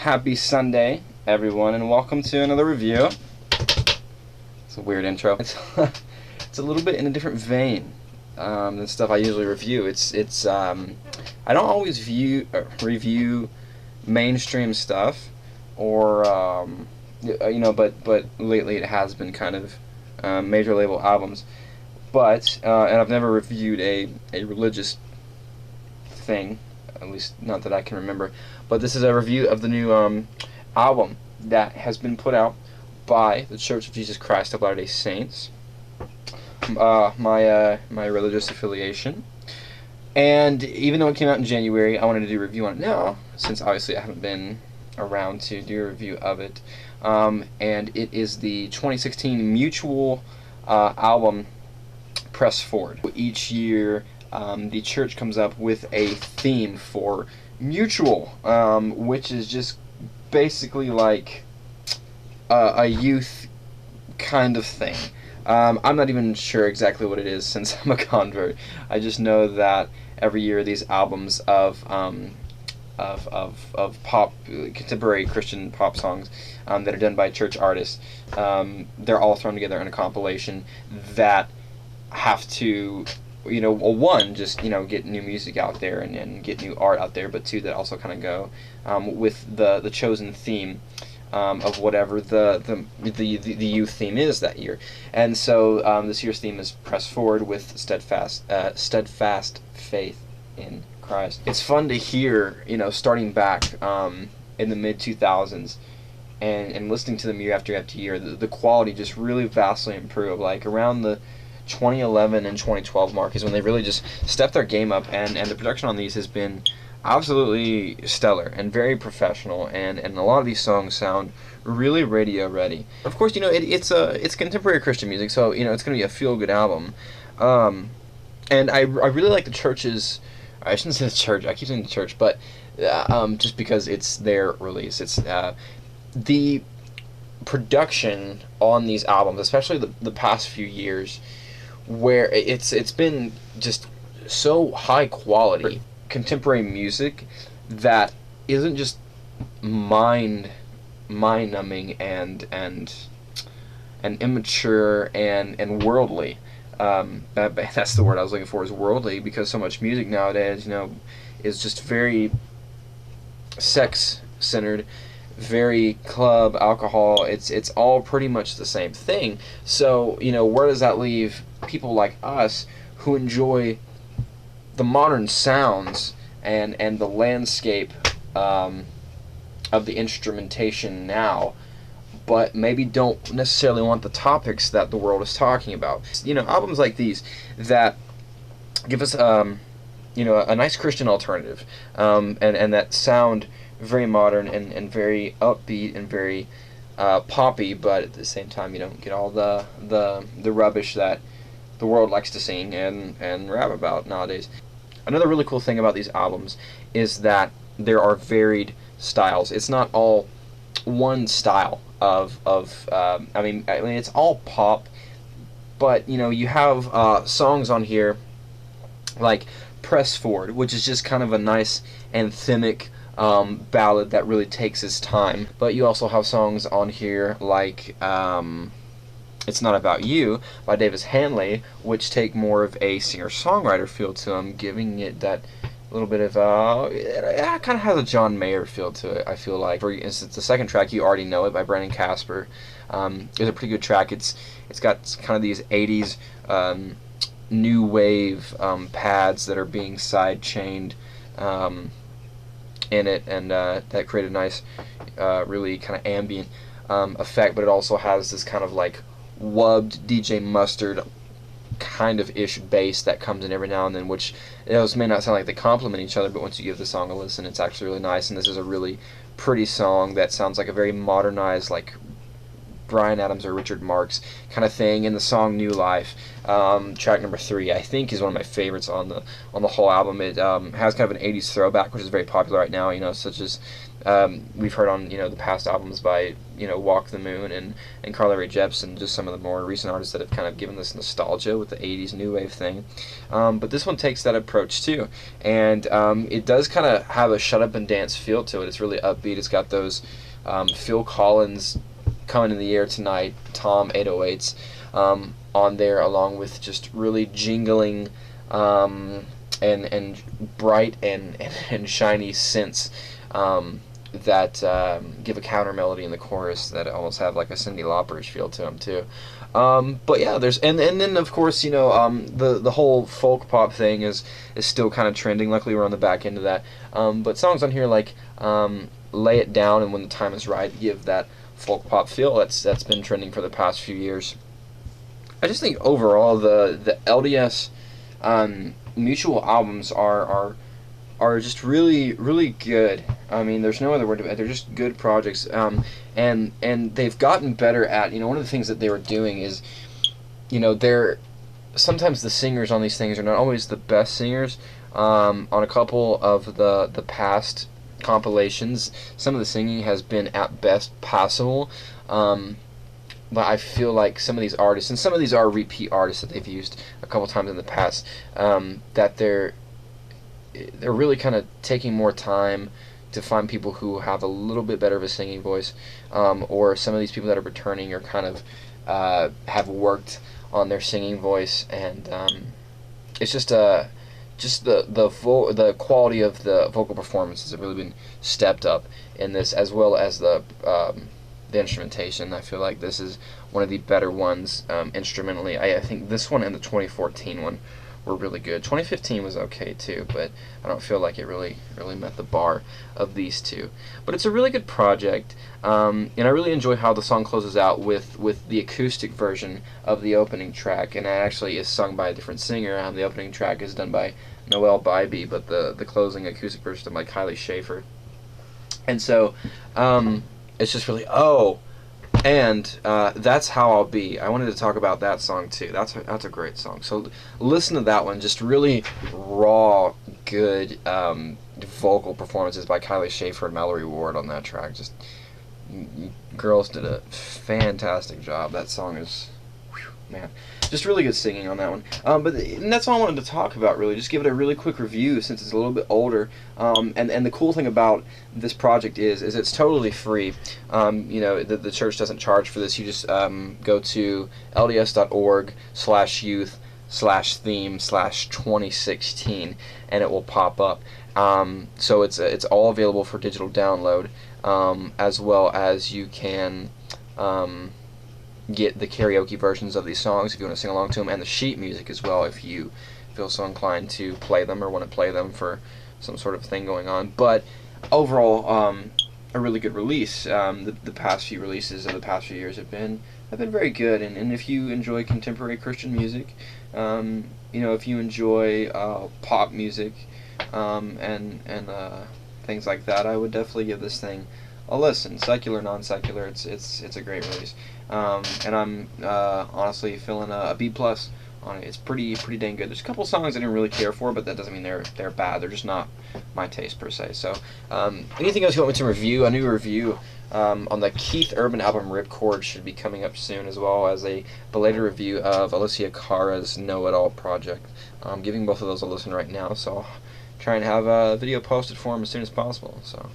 Happy Sunday, everyone, and welcome to another review. It's a weird intro. It's a little bit in a different vein than stuff I usually review. I don't always review mainstream stuff, or but lately it has been kind of major label albums. But and I've never reviewed a religious thing, at least not that I can remember. But this is a review of the new album that has been put out by the Church of Jesus Christ of Latter-day Saints, my religious affiliation. And even though it came out in January, I wanted to do a review on it now, since obviously I haven't been around to do a review of it. And it is the 2016 Mutual album, Press Forward. Each year, the church comes up with a theme for Mutual, which is just basically like a youth kind of thing. I'm not even sure exactly what it is, since I'm a convert. I just know that every year these albums of pop, contemporary Christian pop songs that are done by church artists, they're all thrown together in a compilation that have to, one, just, get new music out there and get new art out there, but two, that also kind of go with the chosen theme of whatever the youth theme is that year. And so this year's theme is Press Forward with steadfast faith in Christ. It's fun to hear, starting back in the mid-2000s and listening to them year after year, the quality just really vastly improved. Like around the 2011 and 2012 mark is when they really just stepped their game up, and the production on these has been absolutely stellar and very professional, and a lot of these songs sound really radio ready. Of course, it's contemporary Christian music, so it's going to be a feel good album. And I really like the church's, I shouldn't say the church, I keep saying the church, but just because it's their release. It's the production on these albums, especially the past few years, where it's been just so high quality contemporary music that isn't just mind numbing and immature and worldly. That's the word I was looking for, is worldly, because so much music nowadays is just very sex centered, very club, alcohol. It's all pretty much the same thing. So where does that leave people like us who enjoy the modern sounds and the landscape of the instrumentation now, but maybe don't necessarily want the topics that the world is talking about? Albums like these that give us a nice Christian alternative, and that sound very modern and very upbeat and very poppy, but at the same time you don't get all the rubbish that the world likes to sing and rap about nowadays. Another really cool thing about these albums is that there are varied styles. It's not all one style of I mean it's all pop, but you have songs on here like Press Forward, which is just kind of a nice anthemic ballad that really takes its time. But you also have songs on here like It's Not About You by Davis Hanley, which take more of a singer-songwriter feel to them, giving it that little bit of it kind of has a John Mayer feel to it, I feel like. For instance, the second track, You Already Know It by Brendan Casper, is a pretty good track. It's got kind of these 80s new wave pads that are being side chained in it, and that created a nice really kind of ambient effect. But it also has this kind of like wubbed DJ Mustard kind of ish bass that comes in every now and then, which those may not sound like they complement each other, but once you give the song a listen, it's actually really nice. And this is a really pretty song that sounds like a very modernized, like Bryan Adams or Richard Marx kind of thing. And the song New Life, track number 3, I think is one of my favorites on the whole album. It has kind of an 80s throwback, which is very popular right now, such as we've heard on the past albums by Walk the Moon and Carly Rae Jepsen, just some of the more recent artists that have kind of given this nostalgia with the 80s new wave thing. But this one takes that approach too, and it does kind of have a shut up and dance feel to it. It's really upbeat. It's got those Phil Collins Coming in the Air Tonight Tom 808s on there, along with just really jingling and bright and shiny synths that give a counter melody in the chorus that almost have like a Cyndi Lauper-ish feel to them too. But yeah, there's and then of course the whole folk pop thing is still kind of trending. Luckily we're on the back end of that. But songs on here like Lay It Down and When the Time Is Right give that folk pop feel that's been trending for the past few years. I just think overall the LDS mutual albums are just really, really good. I mean, there's no other word to it. They're just good projects, and they've gotten better at, one of the things that they were doing is, they're, sometimes the singers on these things are not always the best singers. On a couple of the past compilations, some of the singing has been at best passable, but I feel like some of these artists, and some of these are repeat artists that they've used a couple times in the past, that they're really kind of taking more time to find people who have a little bit better of a singing voice, or some of these people that are returning are kind of have worked on their singing voice, and it's just the quality of the vocal performances have really been stepped up in this, as well as the instrumentation. I feel like this is one of the better ones instrumentally. I think this one and the 2014 one were really good. 2015 was okay too, but I don't feel like it really met the bar of these two. But it's a really good project, and I really enjoy how the song closes out with the acoustic version of the opening track, and it actually is sung by a different singer. The opening track is done by Noel Bybee, but the closing acoustic version is done by Kylie Schaefer. And so it's just really, and That's How I'll Be. I wanted to talk about that song too. That's a great song. So listen to that one. Just really raw, good vocal performances by Kylie Schaefer and Mallory Ward on that track. Just girls did a fantastic job. That song is, man, just really good singing on that one. And that's all I wanted to talk about, really. Just give it a really quick review since it's a little bit older. And the cool thing about this project is it's totally free. The church doesn't charge for this. You just go to lds.org/youth/theme/2016, and it will pop up. So it's all available for digital download, as well as you can get the karaoke versions of these songs if you want to sing along to them, and the sheet music as well if you feel so inclined to play them or want to play them for some sort of thing going on. But overall, a really good release. The past few releases of the past few years have been very good, and if you enjoy contemporary Christian music, if you enjoy pop music and things like that, I would definitely give this thing a listen. Secular, non-secular, it's a great release. And I'm honestly feeling a B+ on it. It's pretty dang good. There's a couple songs I didn't really care for, but that doesn't mean they're bad. They're just not my taste per se. So anything else you want me to review? A new review on the Keith Urban album Ripcord should be coming up soon, as well as a belated review of Alicia Cara's Know It All project. I'm giving both of those a listen right now, so I'll try and have a video posted for them as soon as possible. So